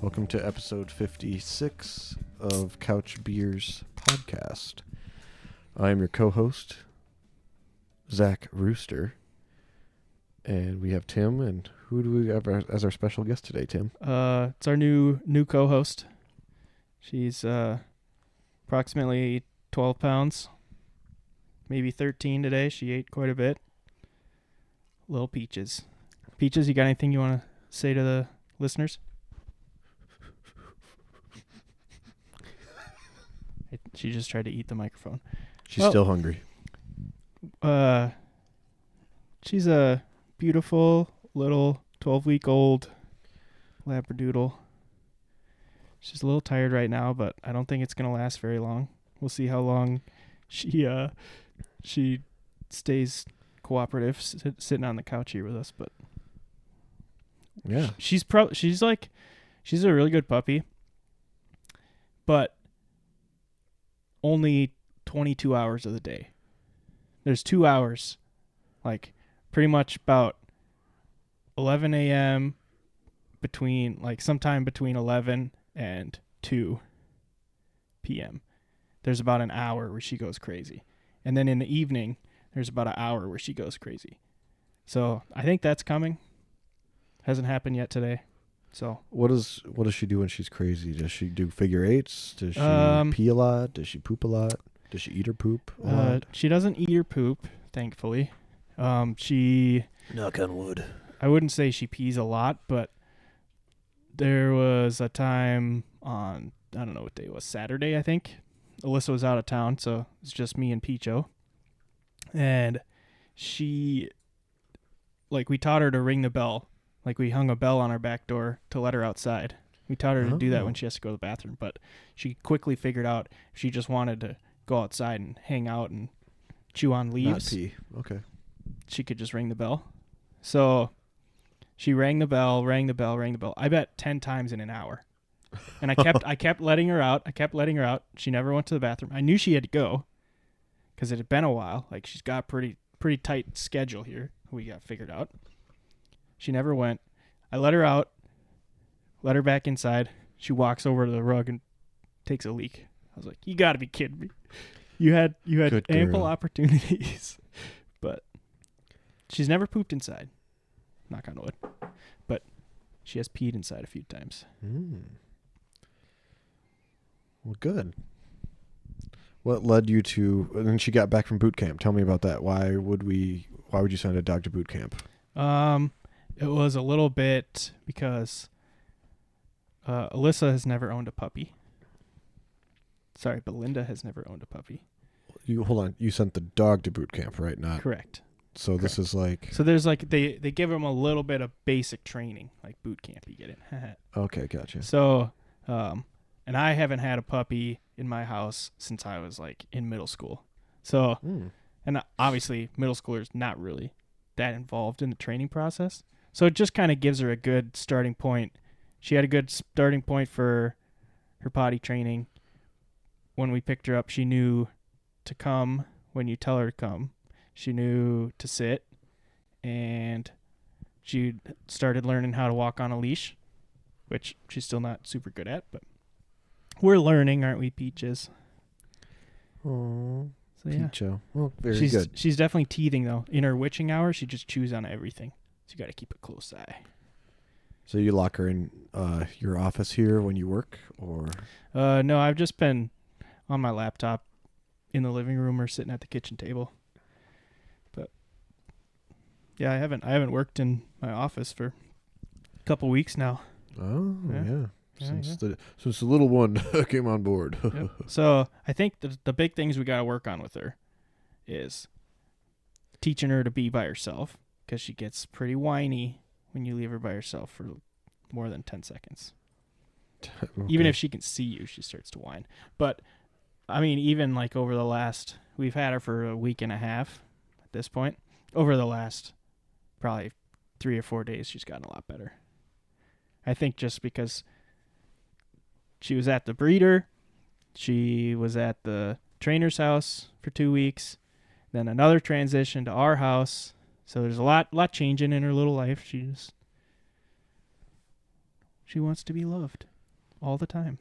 Welcome to episode 56 of Couch Beers podcast. I am your co-host, Zach Rooster, and we have Tim. And who do we have as our special guest today, Tim? It's our new co-host. She's approximately 12 pounds, maybe 13 today. She ate quite a bit. Little Peaches. Peaches, you got anything you want to say to the listeners? She just tried to eat the microphone. She's still hungry. She's a beautiful little 12-week-old Labradoodle. She's a little tired right now, but I don't think it's going to last very long. We'll see how long she stays cooperative, sitting on the couch here with us. But yeah, she's a really good puppy, but only 22 hours of the day. There's 2 hours, like pretty much about 11 a.m. sometime between 11 and 2 p.m. There's about an hour where she goes crazy. And then in the evening, there's about an hour where she goes crazy. So I think that's coming. Hasn't happened yet today. So what does she do when she's crazy? Does she do figure eights? Does she pee a lot? Does she poop a lot? Does she eat her poop a lot? She doesn't eat her poop, thankfully. She knock on wood. I wouldn't say she pees a lot, but there was a time on, I don't know what day it was, Saturday, I think. Alyssa was out of town, so it's just me and Peacho. And we taught her to ring the bell. Like, we hung a bell on our back door to let her outside. We taught her to do that when she has to go to the bathroom, but she quickly figured out if she just wanted to go outside and hang out and chew on leaves. Not pee. Okay. She could just ring the bell. So she rang the bell. I bet 10 times in an hour. And I kept letting her out. She never went to the bathroom. I knew she had to go because it had been a while. Like, she's got pretty tight schedule here. We got figured out. She never went. I let her out, let her back inside. She walks over to the rug and takes a leak. I was like, you got to be kidding me. You had ample opportunities. But she's never pooped inside. Knock on wood. But she has peed inside a few times. Well, good. What led you to, and then she got back from boot camp. Tell me about that. Why would you send a dog to boot camp? It was a little bit because Alyssa has never owned a puppy. Sorry, Belinda has never owned a puppy. Hold on. You sent the dog to boot camp, right? Not correct. So correct. This is like. So there's like they give them a little bit of basic training, like boot camp. You get it? Okay, gotcha. So, and I haven't had a puppy in my house since I was like in middle school. So, and obviously middle schoolers not really that involved in the training process. So it just kind of gives her a good starting point. She had a good starting point for her potty training. When we picked her up, she knew to come when you tell her to come. She knew to sit, and she started learning how to walk on a leash, which she's still not super good at, but we're learning, aren't we, Peaches? Oh, so, yeah. Peacho. Well, very good. She's definitely teething, though. In her witching hour, she just chews on everything. So you got to keep a close eye. So you lock her in your office here when you work, or? No, I've just been on my laptop in the living room or sitting at the kitchen table. But yeah, I haven't worked in my office for a couple weeks now. Oh yeah. Since the little one came on board. Yep. So I think the big things we got to work on with her is teaching her to be by herself, because she gets pretty whiny when you leave her by herself for more than 10 seconds. Okay. Even if she can see you, she starts to whine. But, I mean, even like we've had her for a week and a half at this point. Over the last probably 3 or 4 days, she's gotten a lot better. I think just because she was at the breeder, she was at the trainer's house for 2 weeks, then another transition to our house. So there's a lot changing in her little life. She wants to be loved all the time.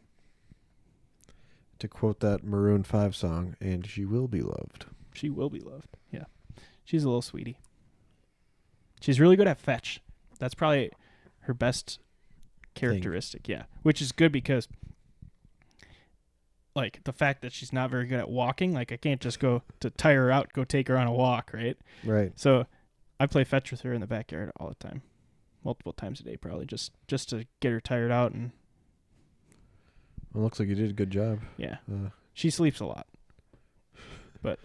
To quote that Maroon 5 song, and she will be loved. She will be loved. Yeah. She's a little sweetie. She's really good at fetch. That's probably her best characteristic. Yeah. Which is good because, like, the fact that she's not very good at walking, like, I can't just go to tire her out, go take her on a walk, right? Right. So I play fetch with her in the backyard all the time. Multiple times a day, probably, just to get her tired out. And Well, looks like you did a good job. yeah. She sleeps a lot. But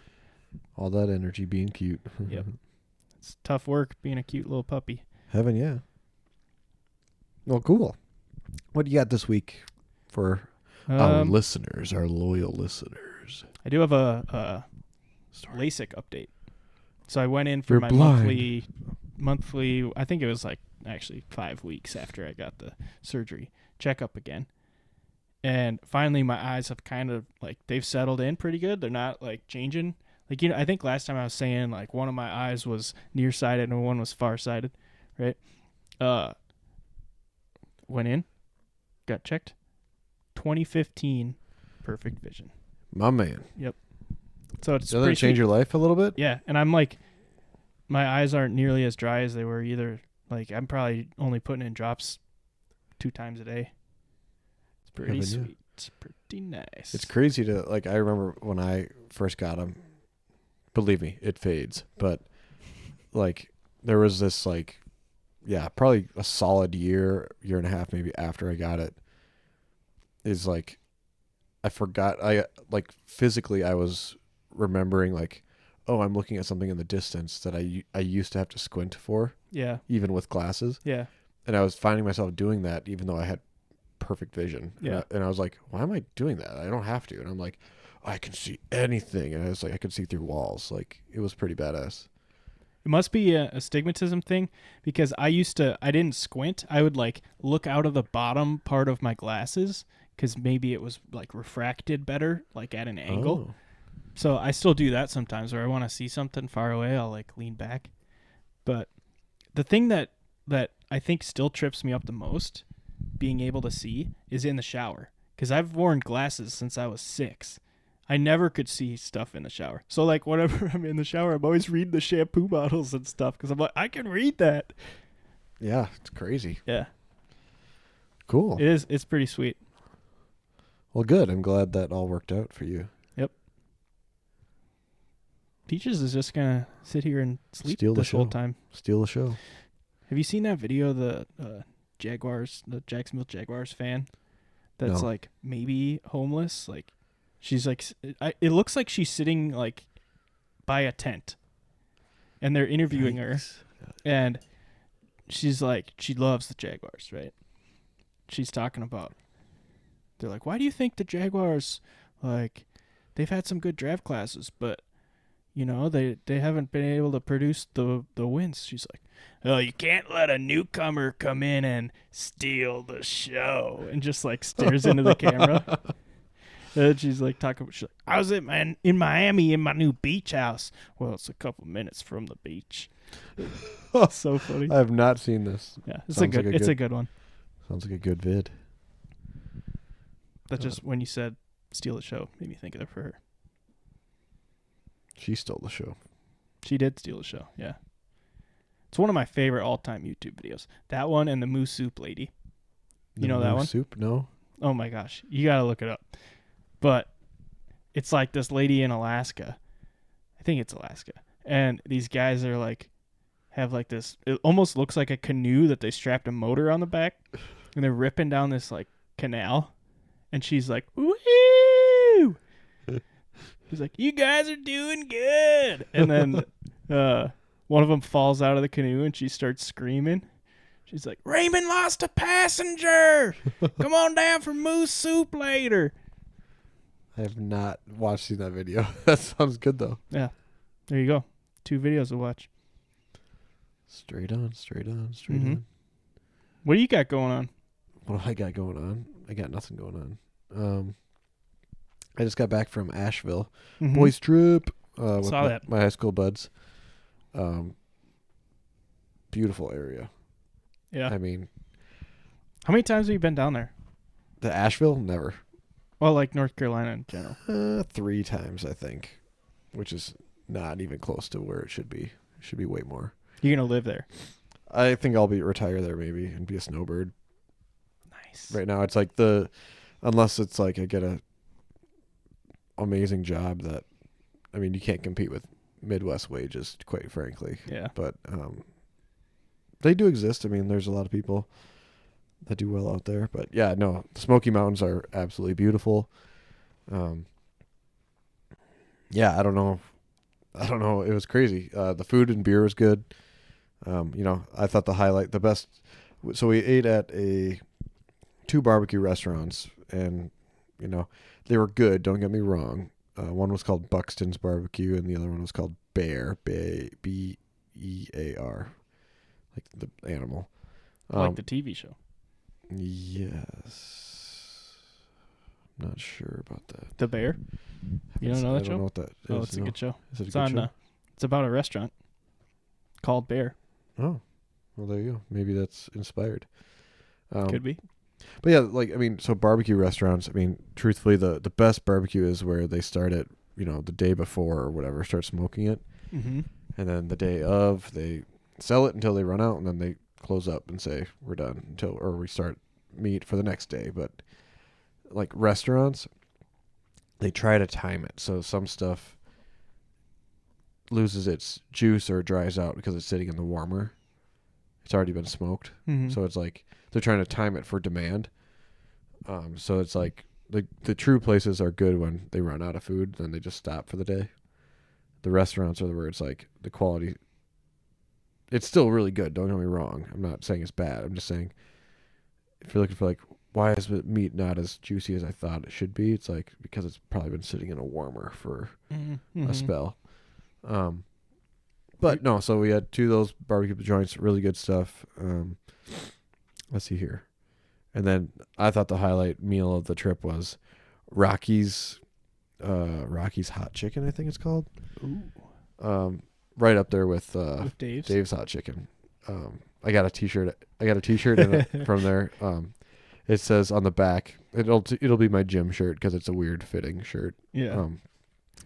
all that energy being cute. Yep. It's tough work being a cute little puppy. Heaven, yeah. Well, cool. What do you got this week for our listeners, our loyal listeners? I do have a LASIK update. So I went in for You're my blind. monthly, I think it was like actually 5 weeks after I got the surgery, checkup again. And finally my eyes have kind of like, they've settled in pretty good. They're not like changing. Like, you know, I think last time I was saying like one of my eyes was nearsighted and one was farsighted, right? Went in, got checked. 2015, perfect vision. My man. Yep. So it's Doesn't it change your life a little bit? Yeah, and I'm like, my eyes aren't nearly as dry as they were either. Like, I'm probably only putting in drops 2 times a day. It's pretty sweet. It's pretty nice. It's crazy to, like, I remember when I first got them, believe me, it fades. But, like, there was this, like, yeah, probably a solid year and a half maybe after I got it, is like, I forgot, physically I was remembering, like, oh, I'm looking at something in the distance that I used to have to squint for. Yeah. Even with glasses. Yeah. And I was finding myself doing that even though I had perfect vision. Yeah. And I was like, why am I doing that? I don't have to. And I'm like, I can see anything. And I was like, I could see through walls. Like, it was pretty badass. It must be a astigmatism thing because I didn't squint. I would like look out of the bottom part of my glasses because maybe it was like refracted better, like at an angle. Oh. So I still do that sometimes where I want to see something far away. I'll like lean back. But the thing that I think still trips me up the most being able to see is in the shower because I've worn glasses since I was 6. I never could see stuff in the shower. So, like, whenever I'm in the shower, I'm always reading the shampoo bottles and stuff because I'm like, I can read that. Yeah, it's crazy. Yeah. Cool. It is. It's pretty sweet. Well, good. I'm glad that all worked out for you. Yep. Peaches is just going to sit here and sleep Steal the this whole show. time. Steal the show. Have you seen that video of the Jacksonville Jaguars fan that's, No. like, maybe homeless? Like, she's like, it looks like she's sitting like by a tent and they're interviewing her and she's like, she loves the Jaguars, right? She's talking about, they're like, why do you think the Jaguars, like, they've had some good draft classes, but you know, they haven't been able to produce the wins. She's like, oh, you can't let a newcomer come in and steal the show, and just like stares into the camera. And she's like talking. She's like, I was in Miami in my new beach house. Well, it's a couple minutes from the beach. So funny. I have not seen this. Yeah, it's Sounds it's a good one. Sounds like a good vid. That just when you said steal the show made me think of her. She stole the show. She did steal the show. Yeah, it's one of my favorite all-time YouTube videos. That one and the Moose Soup Lady. You know that one? Soup? No. Oh my gosh, you gotta look it up. But it's like this lady in Alaska. I think it's Alaska. And these guys are like, have like this, it almost looks like a canoe that they strapped a motor on the back. And they're ripping down this like canal. And she's like, woo! She's like, you guys are doing good. And then one of them falls out of the canoe and she starts screaming. She's like, Raymond lost a passenger. Come on down for Moose Soup later. I have not seen that video. That sounds good, though. Yeah. There you go. 2 videos to watch. Straight on. On. What do you got going on? What do I got going on? I got nothing going on. I just got back from Asheville. Mm-hmm. Boys trip. With Saw that. my high school buds. Beautiful area. Yeah. I mean, How many times have you been down there? To Asheville, never. Well, like North Carolina in general. 3 times, I think, which is not even close to where it should be. It should be way more. You're gonna live there. I think I'll retire there maybe and be a snowbird. Nice. Right now, it's like unless it's like I get a amazing job that, I mean, you can't compete with Midwest wages, quite frankly. Yeah. But they do exist. I mean, there's a lot of people that do well out there. But yeah, no, the Smoky Mountains are absolutely beautiful. Yeah, I don't know. It was crazy. The food and beer was good. I thought the best. So we ate at 2 barbecue restaurants, and they were good. Don't get me wrong. One was called Buxton's Barbecue, and the other one was called Bear, Bear, like the animal. Like the TV show. Yes. I'm not sure about that. The Bear. You don't know that I show? don't know what that is. Oh, it's a good show. Is it a It's good on. show? It's about a restaurant called Bear. Oh, well, there you go. Maybe that's inspired. Could be. But yeah, so barbecue restaurants, truthfully, the best barbecue is where they start it, the day before or whatever, start smoking it. Mm-hmm. And then the day of, they sell it until they run out, and then they close up and say, we're done, or we start meat for the next day. But like restaurants, they try to time it. So some stuff loses its juice or dries out because it's sitting in the warmer. It's already been smoked. Mm-hmm. So it's like they're trying to time it for demand. So it's like the true places are good when they run out of food, then they just stop for the day. The restaurants are where it's like the quality. It's still really good. Don't get me wrong. I'm not saying it's bad. I'm just saying if you're looking for like, why is the meat not as juicy as I thought it should be? It's like because it's probably been sitting in a warmer for a spell. But no, so we had 2 of those barbecue joints, really good stuff. Let's see here. And then I thought the highlight meal of the trip was Rocky's Hot Chicken, I think it's called. Ooh. Right up there with Dave's Hot Chicken. I got a t-shirt in it from there. It says on the back, it'll be my gym shirt because it's a weird fitting shirt. Yeah.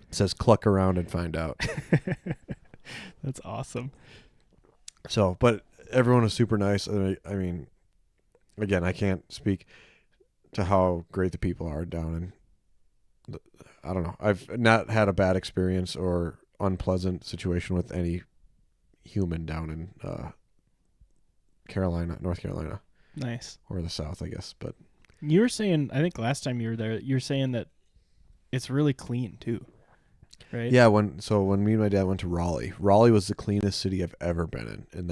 It says cluck around and find out. That's awesome. So, but everyone was super nice. I mean, again, I can't speak to how great the people are down in. I don't know. I've not had a bad experience or unpleasant situation with any human down in North Carolina. Nice. Or the South, I guess. But you were saying, I think last time you were there, you were saying that it's really clean too, right? yeah, when me and my dad went to Raleigh was the cleanest city I've ever been in, and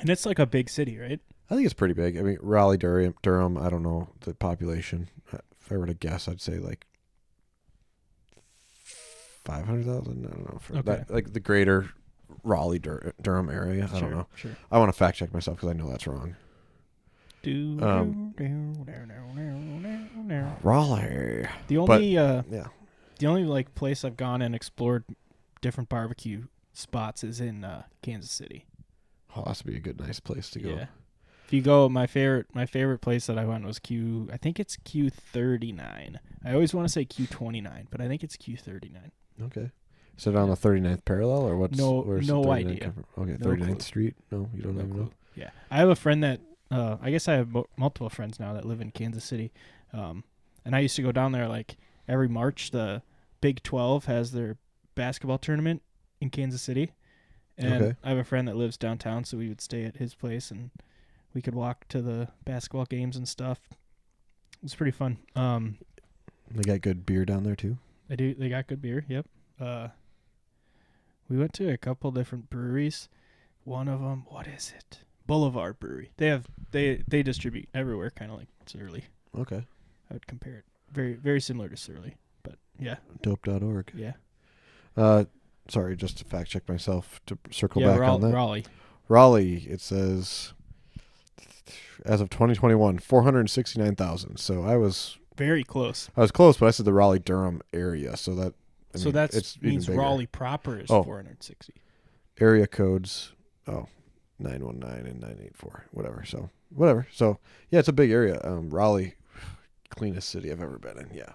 it's like a big city, right? I think it's pretty big. I mean, Raleigh, Durham. I don't know the population. If I were to guess, I'd say like 500,000. I don't know for that, like the greater Raleigh, Durham area. I don't know. Sure. I want to fact check myself because I know that's wrong. Raleigh. The only yeah. the only like place I've gone and explored different barbecue spots is in Kansas City. Oh, that's to be a good, nice place to go. Yeah. If you go, my favorite place that I went was I think it's Q39. I always want to say Q29, but I think it's Q39. Okay. Is it on the 39th parallel or what's? Where's no 39 idea. Okay, No 39th clue. Street. No, you don't even know. Yeah, I have a friend that I guess I have multiple friends now that live in Kansas City, and I used to go down there like every March. The Big 12 has their basketball tournament in Kansas City, and Okay. I have a friend that lives downtown, so we would stay at his place and we could walk to the basketball games and stuff. It was pretty fun. They got good beer down there too. They do. They got good beer. Yep. We went to a couple different breweries. One of them, what is it? Boulevard Brewery. They distribute everywhere, kind of like Surly. Okay. I would compare it. Very very similar to Surly, but yeah. Dope.org. Yeah. Sorry, just to fact check myself to circle Yeah, back on that. Raleigh. Raleigh, it says as of 2021, 469,000. So I was Very close. close, but I said the Raleigh Durham area. So that So that it's even means bigger. Raleigh proper is Oh. 460. Area codes. Oh, 919 and 984, whatever. So whatever. So yeah, it's a big area. Raleigh, cleanest city I've ever been in. Yeah,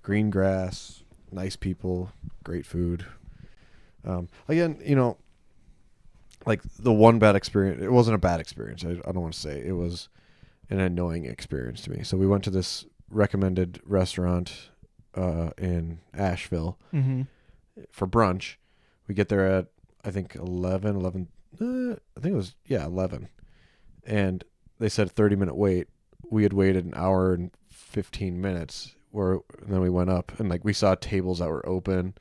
green grass, nice people, great food. Again, like the one bad experience. It wasn't a bad experience. I don't want to say it was an annoying experience to me. So we went to this recommended restaurant in Asheville for brunch. We get there at I think 11. I think it was 11, and they said 30-minute wait. We had waited an hour and 15 minutes. And then we went up and like we saw tables that were open,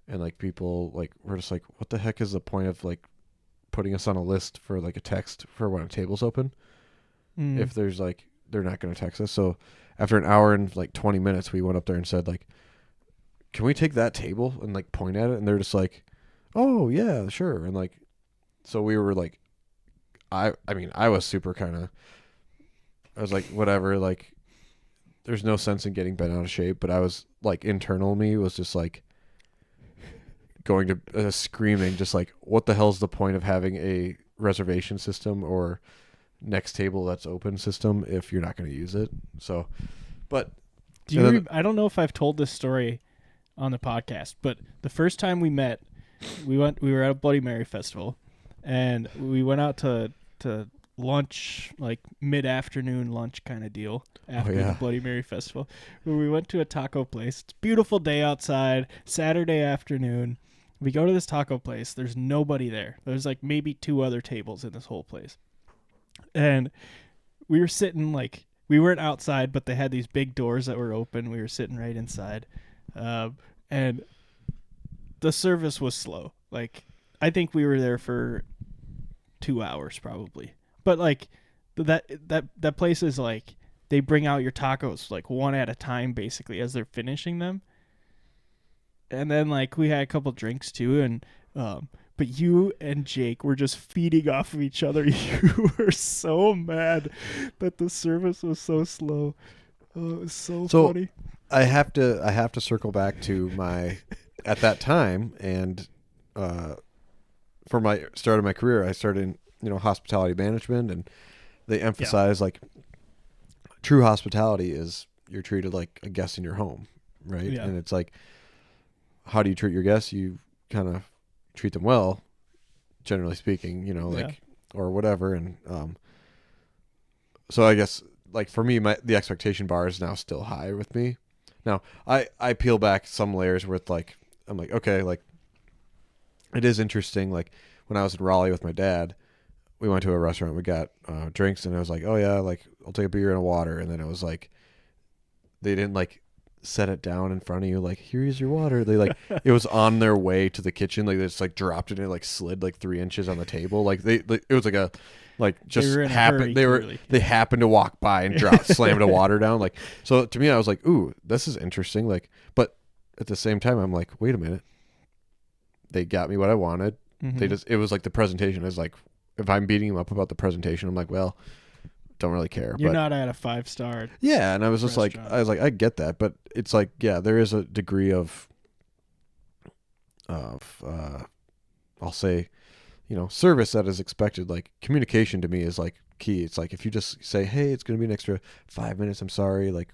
and like people like were just like, what the heck is the point of like putting us on a list for like a text for when a table's open if there's like they're not going to text us. So after an hour and like 20 minutes, we went up there and said like, can we take that table, and like point at it, and they're just like, oh yeah, sure. And like, so we were like, I mean, I was super I was like, whatever, like there's no sense in getting bent out of shape, but I was like, internal me was just like going to screaming, just like, what the hell's the point of having a reservation system or next table that's open system if you're not going to use it? So, but I don't know if I've told this story on the podcast, but the first time we met, we were at a Bloody Mary festival, and we went out to lunch, like mid-afternoon lunch kind of deal after the Bloody Mary festival, where we went to a taco place. It's a beautiful day outside, Saturday afternoon. We go to this taco place. There's nobody there. There's like maybe 2 other tables in this whole place. And we were sitting like, we weren't outside, but they had these big doors that were open. We were sitting right inside. And the service was slow. Like, I think we were there for 2 hours probably. But like that place is like, they bring out your tacos like one at a time basically as they're finishing them. And then like we had a couple drinks too, and but you and Jake were just feeding off of each other. You were so mad that the service was so slow. Oh, it was so funny. I have to circle back to my at that time, and for my start of my career, I started in hospitality management, and they emphasize like true hospitality is you're treated like a guest in your home, right? Yeah. And it's like, how do you treat your guests? You kind of treat them well, generally speaking, or whatever. And so I guess like for me, the expectation bar is now still high with me. Now I peel back some layers with like, I'm like, okay, like it is interesting. Like when I was in Raleigh with my dad, we went to a restaurant, we got drinks, and I was like, oh yeah, like I'll take a beer and a water. And then it was like, they didn't like set it down in front of you like, here's your water. They like it was on their way to the kitchen, like they just like dropped it and it like slid like 3 inches on the table. Like it was like a like just happened. They happened to walk by and slammed a water down. Like, so to me I was like, ooh, this is interesting. Like, but at the same time I'm like, wait a minute, they got me what I wanted. It was like the presentation is like, if I'm beating them up about the presentation, I'm like, well, don't really care. You're not at a 5-star. Yeah, and I was just like, I get that, but it's like, yeah, there is a degree of I'll say, service that is expected. Like communication to me is like key. It's like if you just say, hey, it's going to be an extra 5 minutes. I'm sorry, like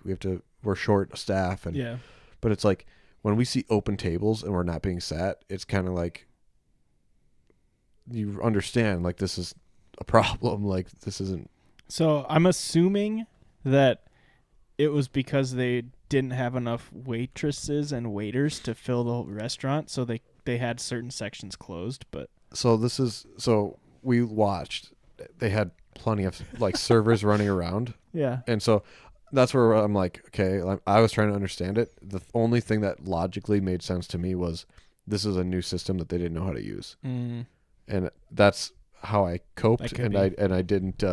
we're short staff, and yeah. But it's like when we see open tables and we're not being sat, it's kind of like you understand like this is a problem. Like this isn't. So I'm assuming that it was because they didn't have enough waitresses and waiters to fill the restaurant, so they had certain sections closed. But so we watched. They had plenty of like servers running around. Yeah. And so that's where I'm like, okay, I was trying to understand it. The only thing that logically made sense to me was this is a new system that they didn't know how to use. And that's how I coped, and I didn't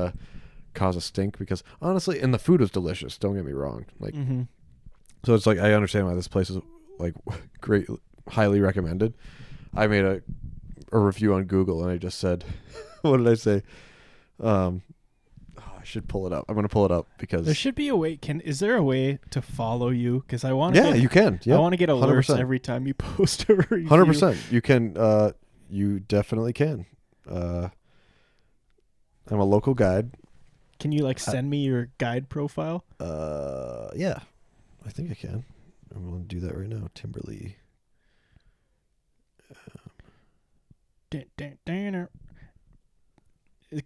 cause a stink, because honestly, and the food was delicious, don't get me wrong, like so it's like I understand why this place is like great, highly recommended. I made a review on Google, and I just said what did I say? I should pull it up. I'm going to pull it up because there should be a way. Is there a way to follow you? Because I want to. Yeah, you can. Yeah, I want to get alerts 100%. Every time you post a review. 100%. You can. You definitely can. I'm a local guide. Can you send me your guide profile? Yeah, I think I can. I'm going to do that right now. Timberly.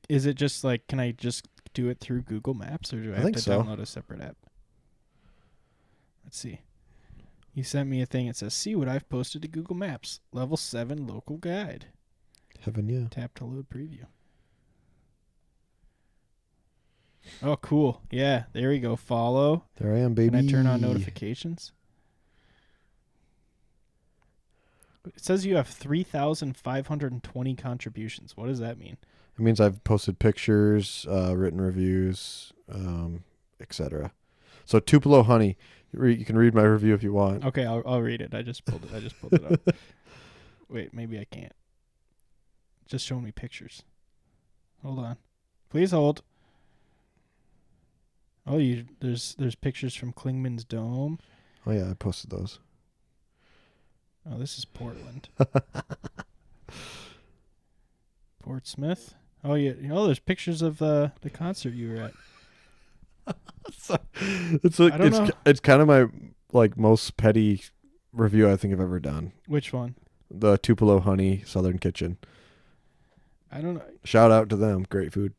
Is it just can I just do it through Google Maps, or do I have think to so. download a separate app? Let's see. You sent me a thing. It says, "See what I've posted to Google Maps. Level 7 local guide." Heaven, yeah. Tap to load preview. Oh, cool. Yeah, there we go. Follow. There I am, baby. Can I turn on notifications? It says you have 3,520 contributions. What does that mean? It means I've posted pictures, written reviews, etc. So Tupelo honey. You can read my review if you want. Okay, I'll read it. I just pulled it up. Wait, maybe I can't. Just showing me pictures. Hold on. Please hold. Oh, there's pictures from Klingman's Dome. Oh yeah, I posted those. Oh, this is Portland. Portsmouth. Oh yeah. There's pictures of the concert you were at. It's kind of my most petty review I think I've ever done. Which one? The Tupelo Honey Southern Kitchen. I don't know. Shout out to them. Great food.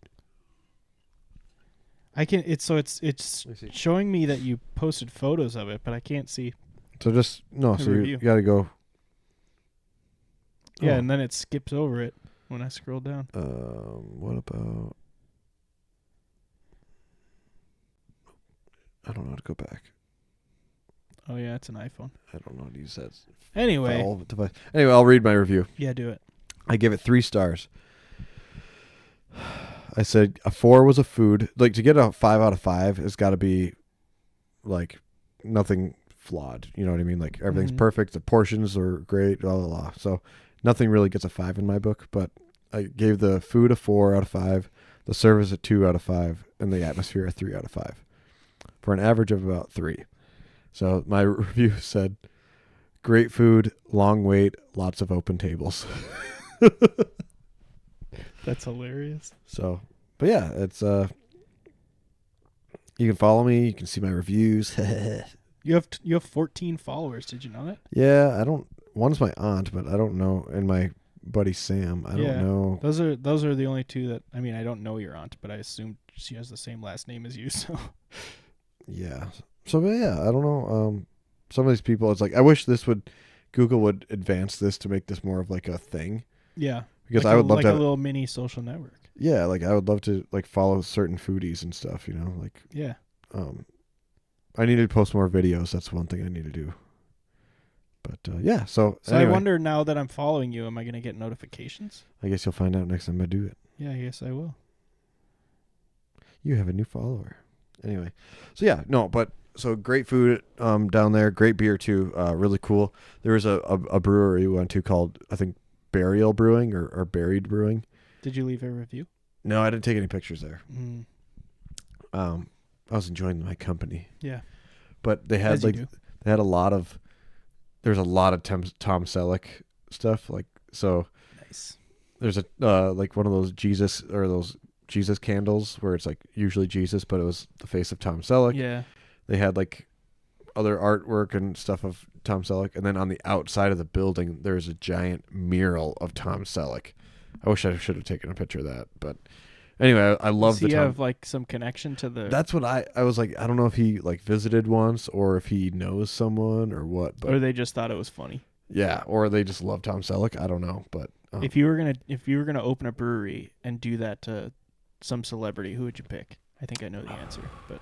It's showing me that you posted photos of it, but I can't see. So you got to go. Yeah, and then it skips over it when I scroll down. What about? I don't know how to go back. Oh yeah, it's an iPhone. I don't know how to use that. Anyway, I'll read my review. Yeah, do it. I give it 3 stars. I said a 4 was a food. To get a 5 out of 5, it's got to be nothing flawed. You know what I mean? Everything's perfect. The portions are great. Blah blah blah. So nothing really gets a 5 in my book. But I gave the food a 4 out of 5, the service a 2 out of 5, and the atmosphere a 3 out of 5, for an average of about 3. So my review said, great food, long wait, lots of open tables. That's hilarious. So, but yeah, it's you can follow me, you can see my reviews. You have 14 followers. Did you know that? Yeah, one's my aunt, but I don't know, and my buddy Sam. I don't know. Those are the only two that I don't know your aunt, but I assume she has the same last name as you, so yeah. So yeah, I don't know. Some of these people, it's I wish Google would advance this to make this more of a thing. Yeah. Because I would love to have a little mini social network. Yeah, I would love to follow certain foodies and stuff, Yeah. I need to post more videos. That's one thing I need to do. But yeah, so anyway. I wonder, now that I'm following you, am I going to get notifications? I guess you'll find out next time I do it. Yeah, I guess I will. You have a new follower. Anyway, so yeah, no, but so great food down there, great beer too, really cool. There was a brewery we went to called, I think, Burial Brewing or Buried Brewing. Did you leave a review? No, I didn't take any pictures there. Mm. I was enjoying my company. Yeah, but they had there's a lot of Tom Selleck stuff. So nice. There's a one of those Jesus candles where it's usually Jesus, but it was the face of Tom Selleck. Yeah. They had other artwork and stuff of Tom Selleck, and then on the outside of the building there's a giant mural of Tom Selleck. I wish I should have taken a picture of that, but anyway, I love the. Does he have some connection to the? That's what I was I don't know if he visited once or if he knows someone or what, but or they just thought it was funny. Yeah, or they just love Tom Selleck. I don't know, but if you were gonna open a brewery and do that to some celebrity, who would you pick? I think I know the answer, but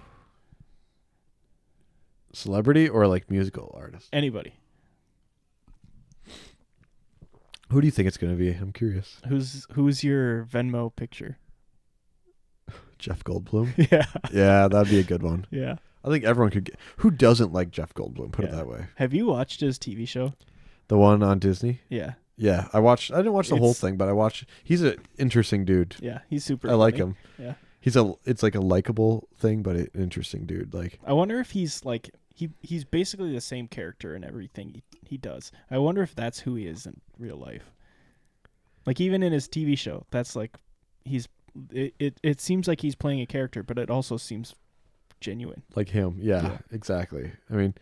celebrity or musical artist? Anybody. Who do you think it's going to be? I'm curious. Who's your Venmo picture? Jeff Goldblum? Yeah. Yeah, that'd be a good one. Yeah. I think everyone could get... Who doesn't like Jeff Goldblum? Put it that way. Have you watched his TV show? The one on Disney? Yeah. Yeah, I didn't watch the whole thing, but I watched... He's an interesting dude. Yeah, he's super funny. Like him. Yeah. It's a likable thing, but an interesting dude. I wonder if he's he's basically the same character in everything he does. I wonder if that's who he is in real life. Even in his TV show, that's he's it seems like he's playing a character, but it also seems genuine. Like him. Yeah, exactly. I mean,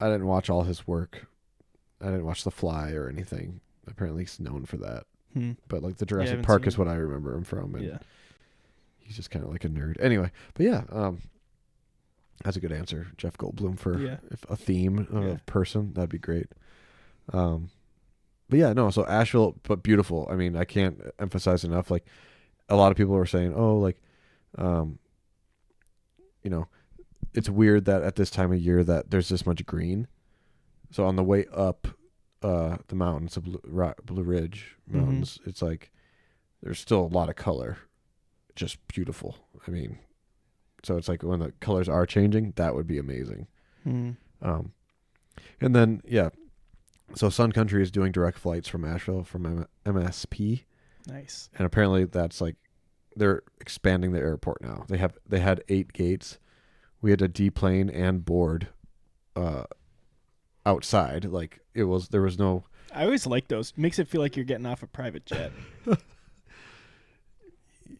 I didn't watch all his work. I didn't watch The Fly or anything. Apparently he's known for that. But like the Jurassic Park is what I remember him from. And he's just kind of like a nerd. Anyway, but yeah, that's a good answer. Jeff Goldblum for if a theme of person. That'd be great. But yeah, no, so Asheville, but beautiful. I mean, I can't emphasize enough. Like a lot of people were saying, oh, like, you know, it's weird that at this time of year that there's this much green. So on the way up the mountains, the Blue Ridge Mountains, it's like there's still a lot of color. Just beautiful. I mean, so it's like when the colors are changing, that would be amazing. And then, yeah, so Sun Country is doing direct flights from Asheville from MSP. Nice. And apparently that's like, they're expanding the airport now. They had 8 gates. We had to deplane and board outside. Like there was no. I always like those. Makes it feel like you're getting off a private jet.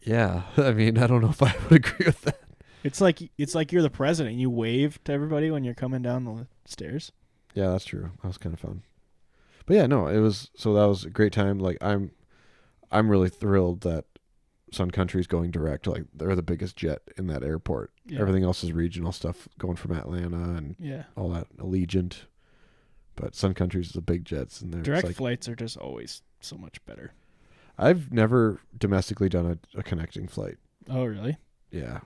Yeah, I mean, I don't know if I would agree with that. It's like you're the president. You wave to everybody when you're coming down the stairs. Yeah, that's true. That was kind of fun. But yeah, no, that was a great time. Like I'm really thrilled that Sun Country is going direct. Like they're the biggest jet in that airport. Yeah. Everything else is regional stuff going from Atlanta and all that, Allegiant. But Sun Country's the big jets, and direct flights are just always so much better. I've never domestically done a connecting flight. Oh, really? Yeah,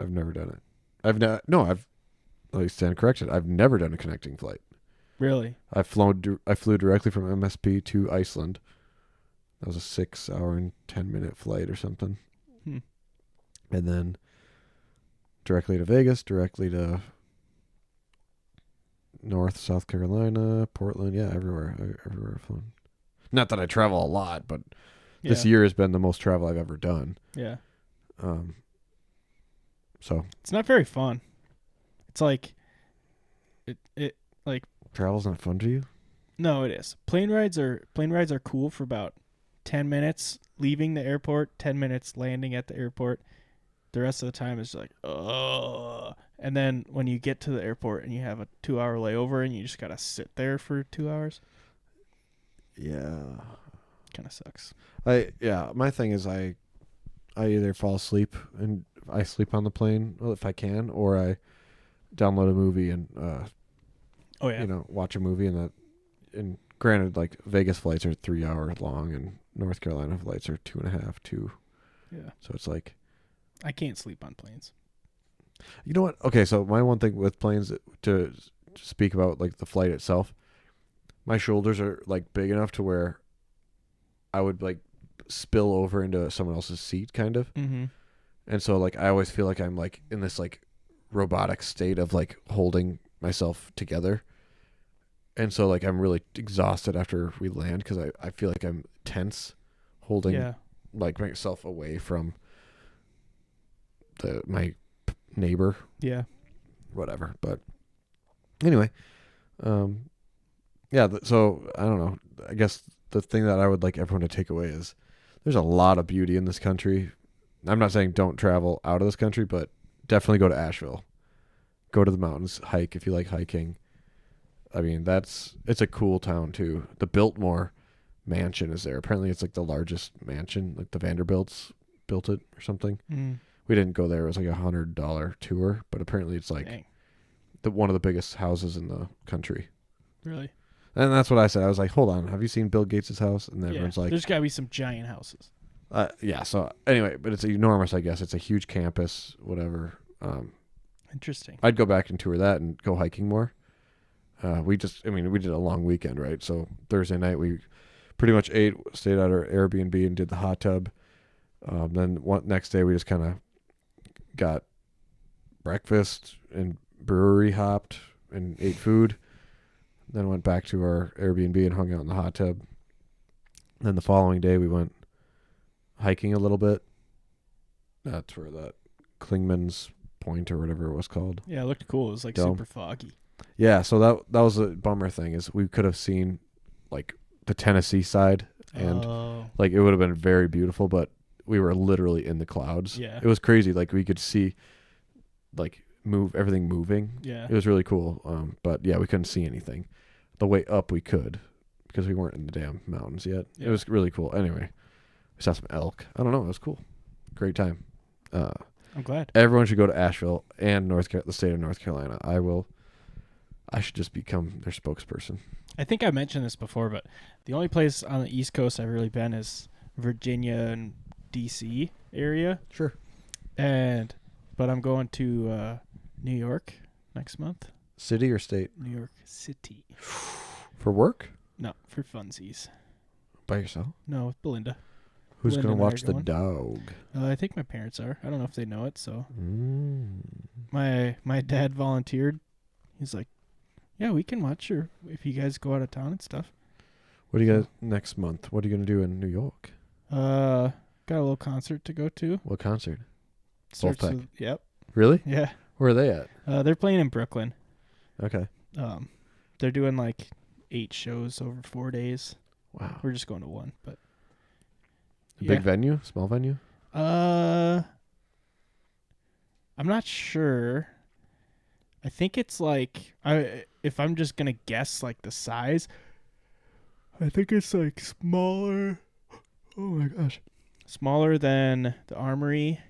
I've never done it. Let me stand corrected. I've never done a connecting flight. Really? I flew directly from MSP to Iceland. That was a 6-hour and 10-minute flight or something. And then directly to Vegas, directly to South Carolina, Portland. Yeah, everywhere I've flown. Not that I travel a lot, but this year has been the most travel I've ever done. Yeah. So it's not very fun. It's like it like travel's not fun to you? No, it is. Plane rides are cool for about 10 minutes leaving the airport, 10 minutes landing at the airport. The rest of the time is like, oh. And then when you get to the airport and you have a 2-hour layover and you just got to sit there for 2 hours. Yeah. Kind of sucks. My thing is I either fall asleep and I sleep on the plane if I can, or I download a movie and watch a movie, and granted, like Vegas flights are 3 hours long and North Carolina flights are 2.5. Yeah. So it's like I can't sleep on planes. You know what? Okay, so my one thing with planes to speak about like the flight itself, my shoulders are like big enough to where I would like spill over into someone else's seat kind of. Mm-hmm. And so like I always feel like I'm like in this like robotic state of like holding myself together. And so like I'm really exhausted after we land because I feel like I'm tense holding like myself away from my neighbor. Yeah. Whatever. But anyway, so I don't know. I guess the thing that I would like everyone to take away is there's a lot of beauty in this country. I'm not saying don't travel out of this country, but definitely go to Asheville. Go to the mountains, hike if you like hiking. I mean, it's a cool town too. The Biltmore mansion is there. Apparently it's like the largest mansion, like the Vanderbilts built it or something. We didn't go there. It was like $100 tour, but apparently it's like one of the biggest houses in the country. Really? And that's what I said. I was like, hold on. Have you seen Bill Gates' house? And everyone's like, there's got to be some giant houses. So anyway, but it's enormous, I guess. It's a huge campus, whatever. Interesting. I'd go back and tour that and go hiking more. We did a long weekend, right? So Thursday night we pretty much stayed at our Airbnb and did the hot tub. Then next day we just kind of got breakfast and brewery hopped and ate food. Then went back to our Airbnb and hung out in the hot tub. Then the following day we went hiking a little bit. That's where that Klingman's Point or whatever it was called. Yeah, it looked cool. It was like super foggy. Yeah, so that was a bummer thing is we could have seen like the Tennessee side and like it would have been very beautiful, but we were literally in the clouds. Yeah. It was crazy. Like we could see, like everything moving. Yeah. It was really cool. But yeah, we couldn't see anything. The way up we could, because we weren't in the damn mountains yet. Yeah. It was really cool. Anyway, we saw some elk. I don't know. It was cool. Great time. I'm glad. Everyone should go to Asheville and the state of North Carolina. I should just become their spokesperson. I think I mentioned this before, but the only place on the East Coast I've really been is Virginia and D.C. area. Sure. But I'm going to New York next month. City or state? New York City. For work? No, for funsies. By yourself? No, with Belinda. Who's Belinda going to and I watch are the going. dog? I think my parents are. I don't know if they know it. So Mm. my dad volunteered. He's like, yeah, we can watch her if you guys go out of town and stuff. What do you guys next month? What are you going to do in New York? Got a little concert to go to. What concert? Starts Wolfpack. with, yep. Really? Yeah. Where are they at? They're playing in Brooklyn. Okay. They're doing like 8 shows over 4 days. Wow. We're just going to one, but Big venue? Small venue? I'm not sure. I think it's like if I'm just gonna guess like the size, I think it's like smaller. Oh my gosh, smaller than the Armory,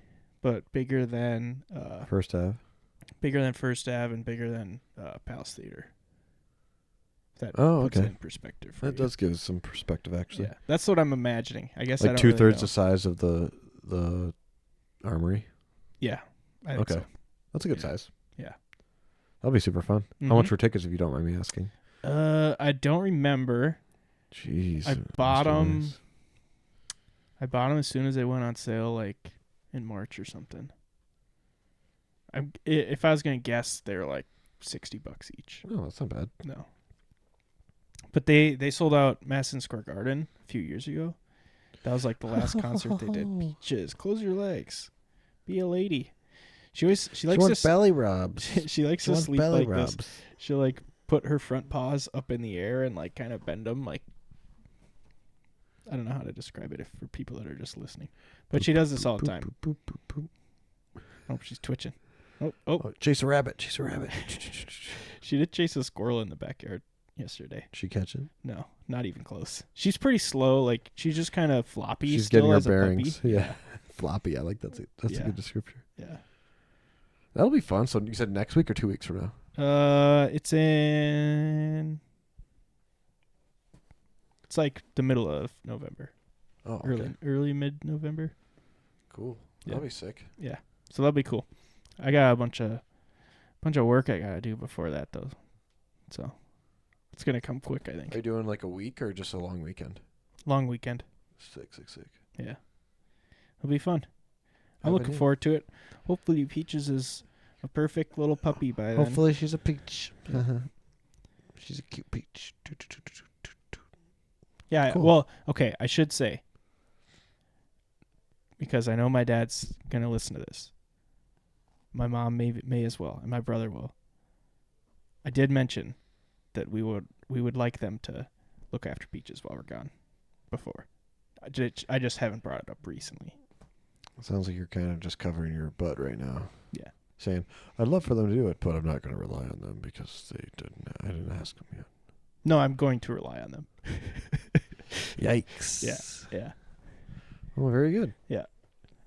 but bigger than First Ave? Bigger than First Ave and bigger than Palace Theater. That Oh, puts okay. it in perspective for That you. does give us some perspective, actually. Yeah, that's what I'm imagining. I guess Like I don't really 2/3 know. the size of the Armory. Yeah. I think Okay. so. That's a good Yeah. size. Yeah. That'll be super fun. How Mhm. much for tickets, if you don't mind me asking? I don't remember. Jeez. I Mr. bought them. Nice. I bought them as soon as they went on sale, like in March or something. If I was gonna guess, they're like $60 each. Oh, that's not bad. No, but they sold out Madison Square Garden a few years ago. That was like the last concert they did. Peaches, close your legs, be a lady. She likes wants to belly rubs. she likes to sleep like this. She'll like put her front paws up in the air and like kind of bend them like. I don't know how to describe it for people that are just listening, but she does this all the time. Oh, she's twitching. Oh, chase a rabbit. Chase a rabbit. she did chase a squirrel in the backyard yesterday. She catch it? No, not even close. She's pretty slow. Like she's just kind of floppy. She's still getting her as a bearings. puppy. Yeah. Floppy. I like that's a Yeah. good description. Yeah. That'll be fun. So you said next week or 2 weeks from now? It's like the middle of November. Oh, okay. Early mid-November. Cool. Yeah. That'll be sick. Yeah. So that'll be cool. I got a bunch of work I gotta do before that though. So it's gonna come quick, I think. Are you doing like a week or just a long weekend? Long weekend. Sick. Yeah. It'll be fun. I'm Have looking it. forward to it. Hopefully Peaches is a perfect little puppy by then. Hopefully she's a peach. Yeah. She's a cute peach. Yeah, Cool. well, okay, I should say, because I know my dad's going to listen to this. My mom may as well, and my brother will. I did mention that we would like them to look after Peaches while we're gone before. I just haven't brought it up recently. Sounds like you're kind of just covering your butt right now. Yeah. Saying, I'd love for them to do it, but I'm not going to rely on them because I didn't ask them yet. No, I'm going to rely on them. Yikes. Yeah. Well, very good. Yeah.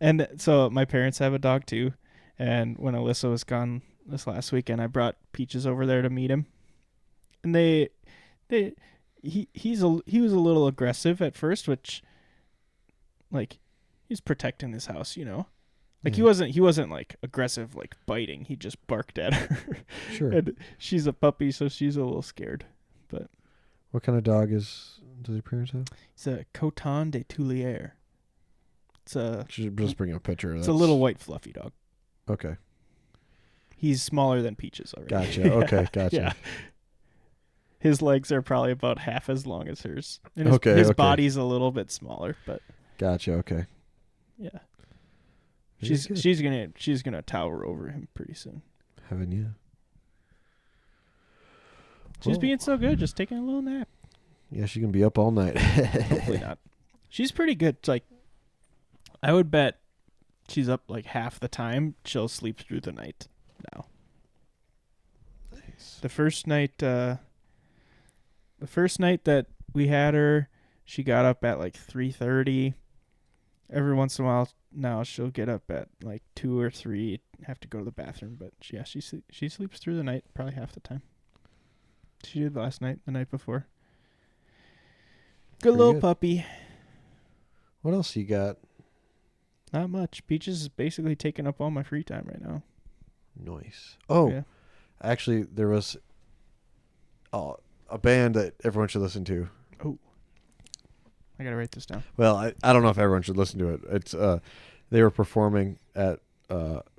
And so my parents have a dog too. And when Alyssa was gone this last weekend, I brought Peaches over there to meet him. And he was a little aggressive at first, which like he's protecting his house, you know. Like Yeah. he wasn't like aggressive like biting. He just barked at her. Sure. And she's a puppy, so she's a little scared. But What kind of dog does your parents have? it's a Coton de Tulier. Just bring a picture. It's a little white fluffy dog. Okay. He's smaller than Peaches already. Gotcha. Okay. Gotcha. Yeah. His legs are probably about half as long as hers. And his Okay, body's a little bit smaller, but Gotcha. Okay. yeah. Very good. She's gonna tower over him pretty soon. Haven't you? She's Cool. being so good, just taking a little nap. Yeah, she can be up all night. Hopefully not. She's pretty good. Like I would bet she's up like half the time. She'll sleep through the night now. Nice. The first night that we had her, she got up at like 3:30. Every once in a while now she'll get up at like 2 or 3, have to go to the bathroom, but she sleeps through the night probably half the time. She did last night, the night before. Good Pretty little good. puppy. What else you got? Not much. Peaches is basically taking up all my free time right now. Nice. Oh, Yeah. actually, there was a band that everyone should listen to. Oh. I gotta write this down. Well, I don't know if everyone should listen to it. It's they were performing at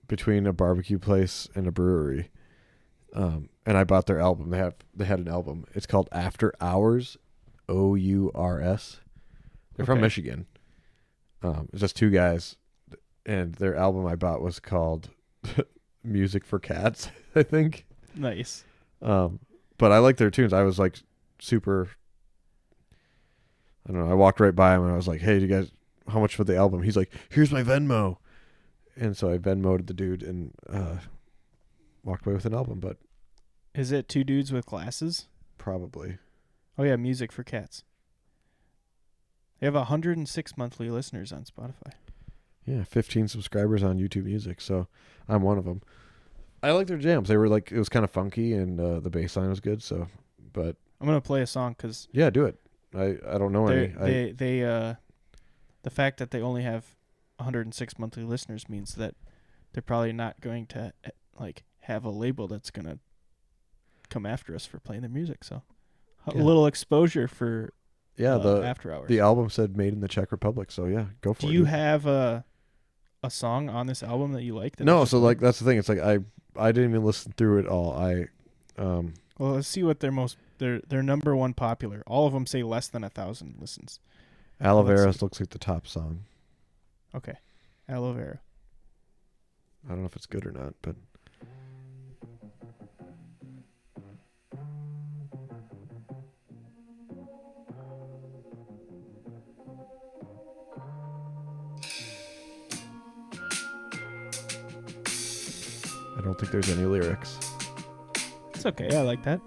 between a barbecue place and a brewery, and I bought their album. They had an album. It's called After Hours, OURS. They're from Okay. Michigan. It's just two guys, and their album I bought was called Music for Cats, I think. Nice. But I like their tunes. I was like super. I don't know. I walked right by him and I was like, "Hey, do you guys, how much for the album?" He's like, "Here's my Venmo," and so I Venmo'd the dude and walked away with an album. But Is it two dudes with glasses? probably, Oh yeah, Music for Cats. They have 106 monthly listeners on Spotify. yeah, 15 subscribers on YouTube Music. So I'm one of them. I like their jams. They were like, it was kind of funky and the bass line was good. So, but I'm gonna play a song because yeah, do it. I don't know any. the fact that they only have 106 monthly listeners means that they're probably not going to like have a label that's gonna come after us for playing their music. So a Yeah. little exposure for Yeah, After Hours. the album said made in the Czech Republic. So yeah, go for it. Do you dude. have a song on this album that you like? That No, I should so play? like that's the thing. It's like I didn't even listen through it all. Well, let's see what their number one popular. All of them say less than 1,000 listens. Aloe Let's Vera see. looks like the top song. Okay, Aloe Vera. I don't know if it's good or not, but I don't think there's any lyrics. It's okay. I like that.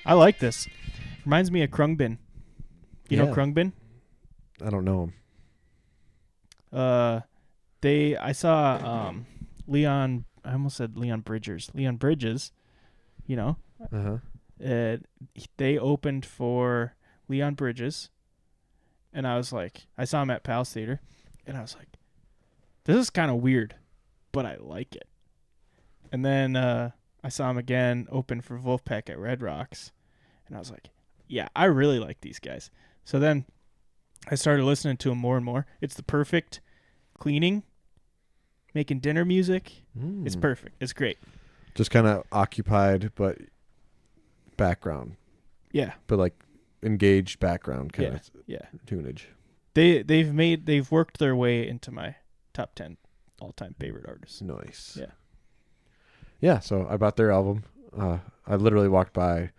I like this. Reminds me of Krungbin. You know Yeah. Krungbin? I don't know him. I saw Leon. I almost said Leon Bridgers. Leon Bridges. You know, they opened for Leon Bridges, and I was like, I saw him at Palace Theater, and I was like, this is kind of weird, but I like it. And then I saw him again open for Wolfpack at Red Rocks, and I was like, yeah, I really like these guys. So then I started listening to him more and more. It's the perfect cleaning, making dinner music. It's perfect. It's great. Just kind of occupied, but background, Yeah. but like engaged background kind of Yeah. tunage. They've worked their way into my top 10 all-time favorite artists. Nice. Yeah. Yeah. So I bought their album. I literally walked by and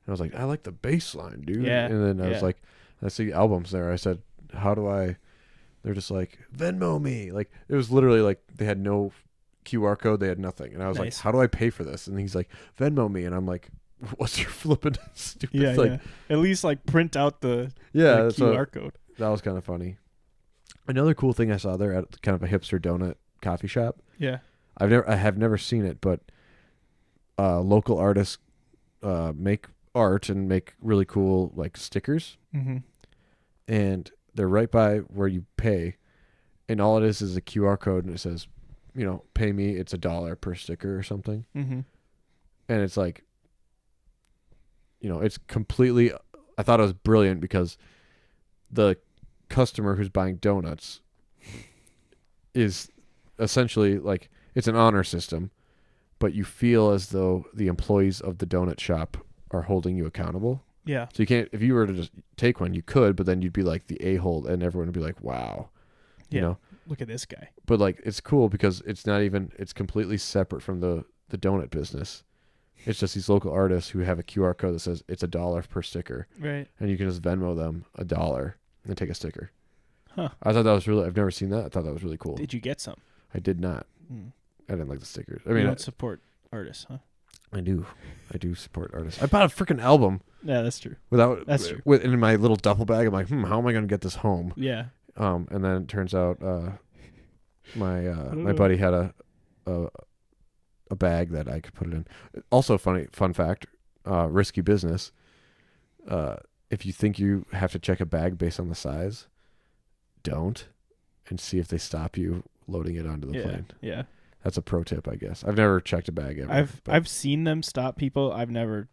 I was like, I like the bass line, dude. Yeah, And then I was yeah. like, I see albums there. I said, how do I? They're just like, Venmo me. Like it was literally like they had no QR code. They had nothing. And I was Nice. like, how do I pay for this? And he's like, Venmo me. And I'm like, what's your flipping stupid? Yeah, like, yeah. At least like print out the yeah. So QR code. that was kind of funny. Another cool thing I saw there at kind of a hipster donut coffee shop. Yeah. I have never seen it, but local artists make art and make really cool like stickers, Mm-hmm. and they're right by where you pay, and all it is a QR code, and it says, pay me. It's $1 per sticker or something, Mm-hmm. and it's like, it's completely. I thought it was brilliant because the customer who's buying donuts is essentially like it's an honor system, but you feel as though the employees of the donut shop are holding you accountable. Yeah. So you can't, if you were to just take one, you could, but then you'd be like the a-hole and everyone would be like, wow, you know? Look at this guy. But like, it's cool because it's not even, it's completely separate from the donut business. It's just these local artists who have a QR code that says it's $1 per sticker. Right. And you can just Venmo them $1 and take a sticker. Huh. I thought that was really, I've never seen that. I thought that was really cool. Did you get some? I did not. Mm. I didn't like the stickers. I You mean, don't support artists, huh? I do support artists. I bought a freaking album Yeah, that's true. that's true. In my little duffel bag. I'm like, how am I going to get this home? Yeah. And then it turns out, my buddy had a bag that I could put it in. Also, fun fact, risky business. If you think you have to check a bag based on the size, don't, and see if they stop you loading it onto the plane. Yeah. That's a pro tip, I guess. I've never checked a bag ever. I've seen them stop people. I've never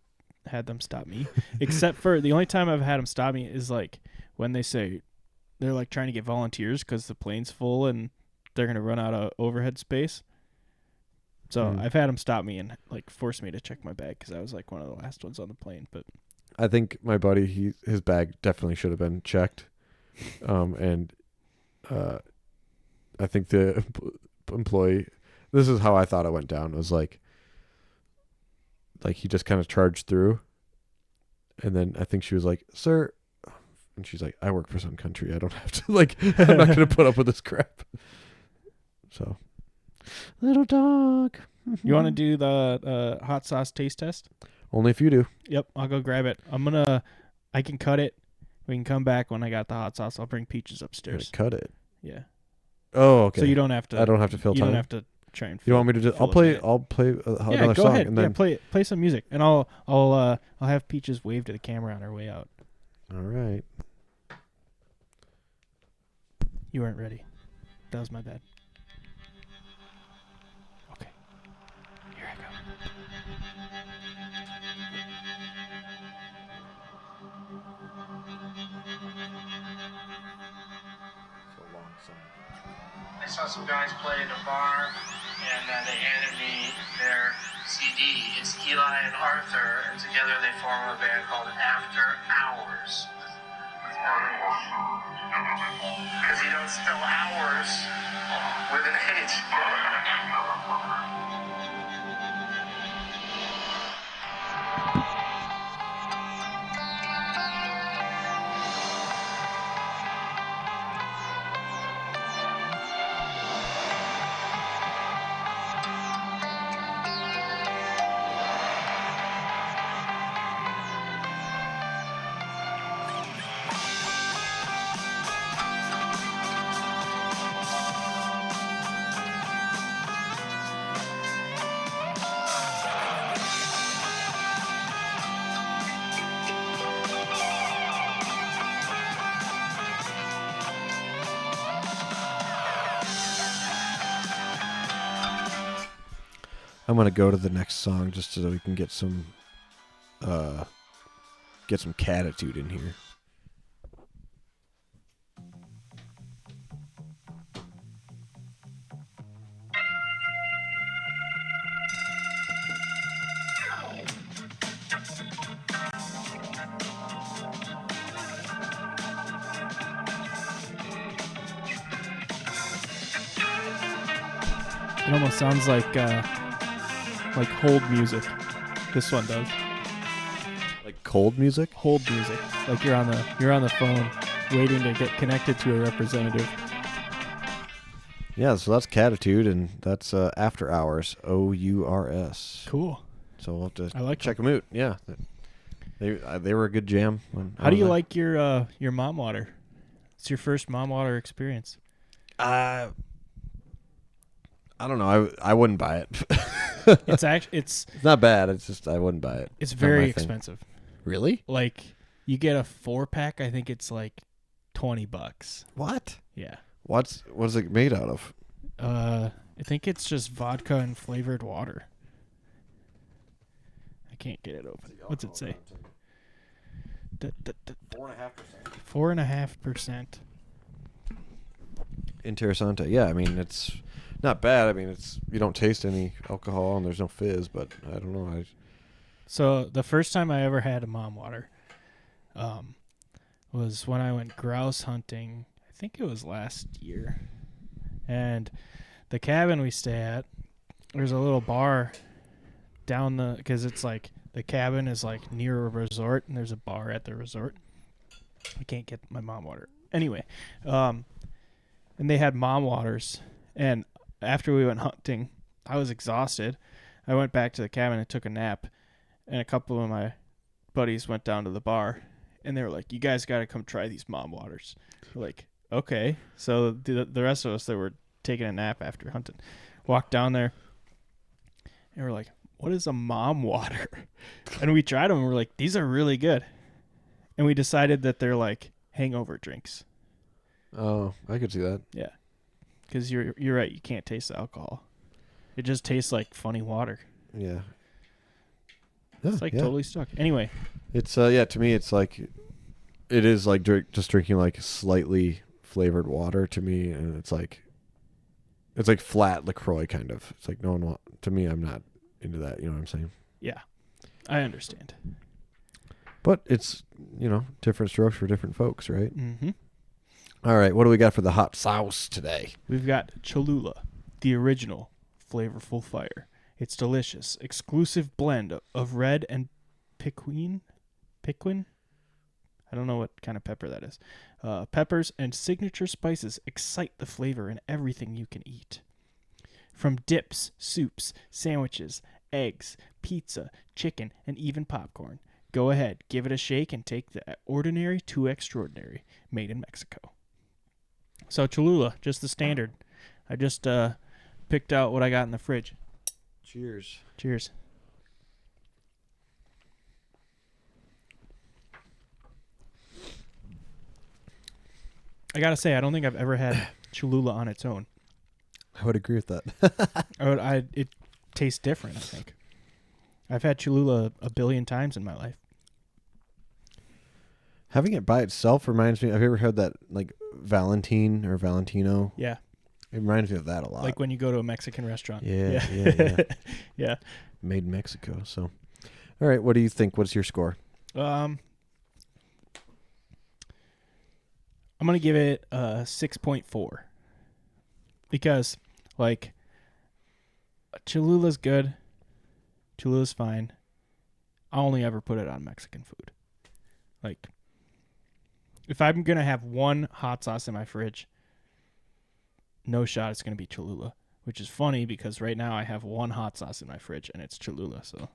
had them stop me. Except for the only time I've had them stop me is like when they say they're like trying to get volunteers because the plane's full and they're going to run out of overhead space. So I've had them stop me and like force me to check my bag because I was like one of the last ones on the plane. But I think my buddy, his bag definitely should have been checked. And I think the employee, this is how I thought it went down. It was like he just kind of charged through. And then I think she was like, sir. And she's like, I work for some country. I don't have to, like, I'm not going to put up with this crap. So, little dog. You want to do the hot sauce taste test? Only if you do. Yep, I'll go grab it. I can cut it. We can come back when I got the hot sauce. I'll bring Peaches upstairs. Cut it. Yeah. Oh, okay. So you don't have to. I don't have to fill time. You don't have to try and. You want me to just? I'll play another go song ahead. and then play some music, and I'll have Peaches wave to the camera on her way out. All right. You weren't ready. That was my bad. Okay. Here I go. I saw some guys play at a bar, and they handed me their CD. It's Eli and Arthur, and together they form a band called After Hours. Because you don't spell hours with an H. I'm gonna go to the next song just so that we can get some catitude in here. It almost sounds like hold music. This one does. Like cold music? Hold music. Like you're on the phone waiting to get connected to a representative. Yeah, so that's Catitude, and that's After Hours, OURS. Cool. So we'll have to I like check them out. Yeah, they were a good jam. How do you like your mom water? It's your first mom water experience. I don't know. I wouldn't buy it. It's not bad. It's just I wouldn't buy it. It's very expensive. Really? Like you get a 4-pack. I think it's like $20. What? Yeah. What is it made out of? I think it's just vodka and flavored water. I can't get it open. What's it say? 4.5%. Interessante. Yeah, I mean it's not bad. I mean you don't taste any alcohol and there's no fizz, but I don't know. So the first time I ever had a mom water, was when I went grouse hunting. I think it was last year. And the cabin we stay at, there's a little bar down because it's like the cabin is like near a resort, and there's a bar at the resort. I can't get my mom water. Anyway, and they had mom waters. And after we went hunting, I was exhausted. I went back to the cabin and took a nap. And a couple of my buddies went down to the bar, and they were like, "You guys got to come try these mom waters." We're like, okay. So the rest of us that were taking a nap after hunting walked down there, and we're like, "What is a mom water?" And we tried them, and we're like, "These are really good." And we decided that they're like hangover drinks. Oh, I could see that. Yeah, because you're right. You can't taste the alcohol. It just tastes like funny water. Yeah. It's like totally stuck. Anyway, it's to me it's like it is like just drinking like slightly flavored water to me, and it's like flat LaCroix kind of. It's like no one to me. I'm not into that. You know what I'm saying? yeah, I understand. But it's different strokes for different folks, right? Mm-hmm. All right, what do we got for the hot sauce today? We've got Cholula, the original flavorful fire. It's delicious, exclusive blend of red and piquin. I don't know what kind of pepper that is. Peppers and signature spices excite the flavor in everything you can eat. From dips, soups, sandwiches, eggs, pizza, chicken, and even popcorn. Go ahead, give it a shake, and take the ordinary to extraordinary, made in Mexico. So Cholula, just the standard. I just picked out what I got in the fridge. Cheers. Cheers. I gotta say, I don't think I've ever had Cholula on its own. I would agree with that. It tastes different, I think. I've had Cholula a billion times in my life. Having it by itself reminds me. Have you ever heard that like Valentine or Valentino? Yeah. It reminds me of that a lot. Like when you go to a Mexican restaurant. Yeah. Yeah. Made in Mexico. So, all right. What do you think? What's your score? I'm gonna give it a 6.4 because like Cholula's good. Cholula's fine. I only ever put it on Mexican food. Like, if I'm gonna have one hot sauce in my fridge, no shot it's gonna be Cholula. Which is funny because right now I have one hot sauce in my fridge and it's Cholula. So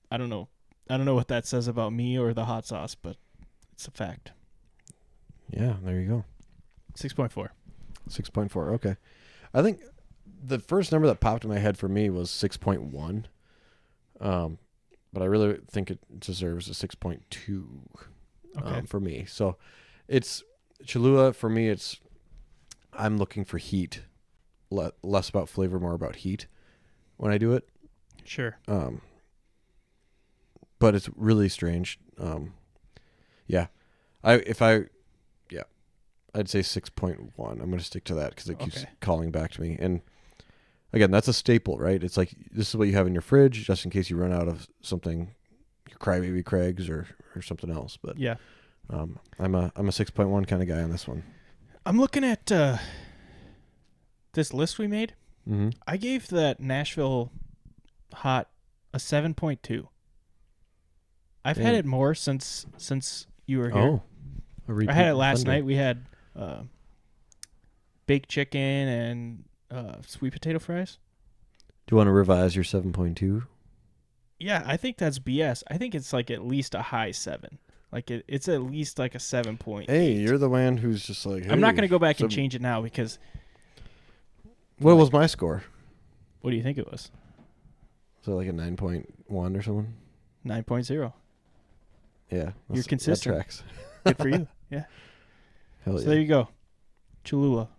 I don't know what that says about me or the hot sauce, but it's a fact. Yeah, there you go. 6.4. 6.4. Okay. I think the first number that popped in my head for me was 6.1. But I really think it deserves a 6.2 for me. So it's Cholula for me. I'm looking for heat, less about flavor, more about heat when I do it. Sure. But it's really strange. I'd say 6.1. I'm going to stick to that because it keeps calling back to me. And again, that's a staple, right? It's like this is what you have in your fridge just in case you run out of something, your Crybaby Craig's or something else. But yeah, I'm a 6.1 kind of guy on this one. I'm looking at this list we made. Mm-hmm. I gave that Nashville hot a 7.2. I've had it more since you were here. I had it last night. We had baked chicken and sweet potato fries. Do you want to revise your 7.2? Yeah, I think that's BS. I think it's like at least a high 7. Like it's at least like a 7.8. Hey, you're the man who's just like, hey, I'm not going to go back and change it now because... What was my score? What do you think it was? So like a 9.1 or something? 9.0. Yeah. You're consistent. That tracks. Good for you. Yeah. Hell so there you go. Cholula.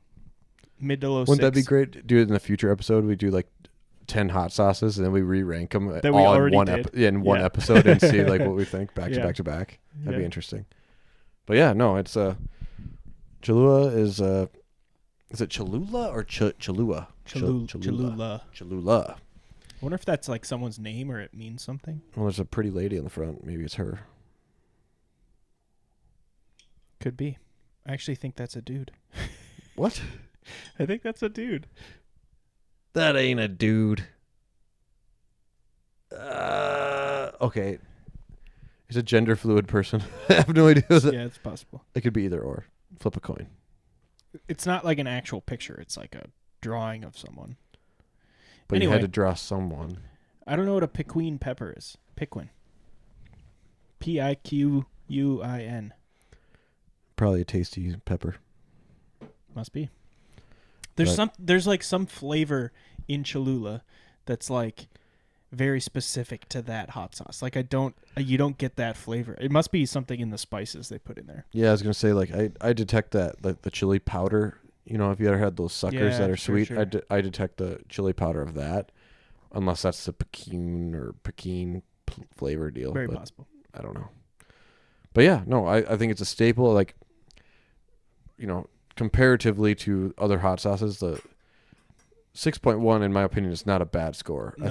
Mid to low 6. Wouldn't that be great? Do it in the future episode. We do like 10 hot sauces and then we re-rank them that all in one episode and see like what we think back to back. That'd be interesting. But yeah, no, it's Cholula is it Cholula or Cholula? Cholula. I wonder if that's like someone's name or it means something. Well, there's a pretty lady on the front. Maybe it's her. Could be. I actually think that's a dude. What? I think that's a dude. That ain't a dude. Okay. He's a gender fluid person. I have no idea. Yeah, it's possible. It could be either or. Flip a coin. It's not like an actual picture. It's like a drawing of someone. But you had to draw someone. I don't know what a piquin pepper is. Piquin. Piquin. Probably a tasty pepper. Must be. There's like some flavor in Cholula that's like very specific to that hot sauce. Like you don't get that flavor. It must be something in the spices they put in there. Yeah, I was gonna say like I detect that like the chili powder. You know, if you ever had those suckers that are sweet, sure. I detect the chili powder of that. Unless that's the pecan flavor deal. Very possible. I don't know. But yeah, no, I think it's a staple. Like, you know, comparatively to other hot sauces, the 6.1 in my opinion is not a bad score. No, I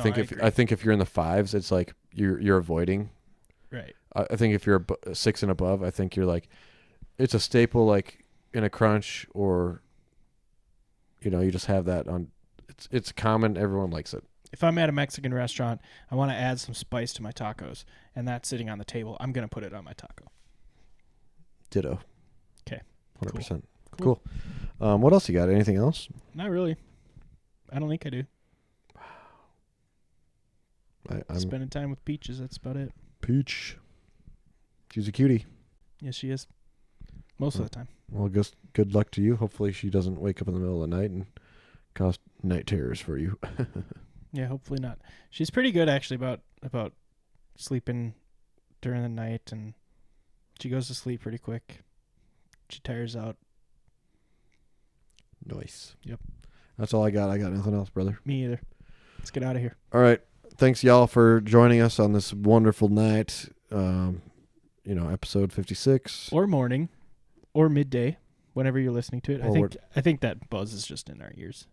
think if you're in the 5s, it's like you're avoiding. Right. I think if you're 6 and above, I think you're like, it's a staple like in a crunch, or you know, you just have that on. It's common. Everyone likes it. If I'm at a Mexican restaurant, I want to add some spice to my tacos, and that's sitting on the table, I'm going to put it on my taco. Ditto. Okay. 100%. Cool. What else you got? Anything else? Not really. I don't think I do. I'm spending time with Peaches. That's about it. Peach. She's a cutie. Yes, she is. Most of the time. Well, good luck to you. Hopefully she doesn't wake up in the middle of the night and cause night terrors for you. Yeah, hopefully not. She's pretty good actually about sleeping during the night, and she goes to sleep pretty quick. She tires out. Nice. Yep. That's all I got. I got nothing else, brother. Me either. Let's get out of here. All right. Thanks, y'all, for joining us on this wonderful night. Episode 56. Or morning, or midday, whenever you're listening to it. I think that buzz is just in our ears.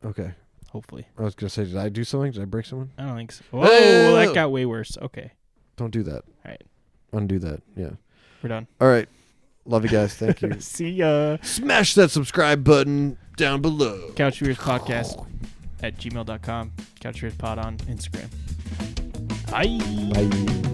Okay. Hopefully. I was going to say, did I do something? Did I break someone? I don't think so. Oh, that got way worse. Okay. Don't do that. All right. Undo that. Yeah. We're done. All right. Love you guys. Thank you. See ya. Smash that subscribe button down below. Couch Viewers Podcast at gmail.com. Couch Viewers Pod on Instagram. Bye. Bye.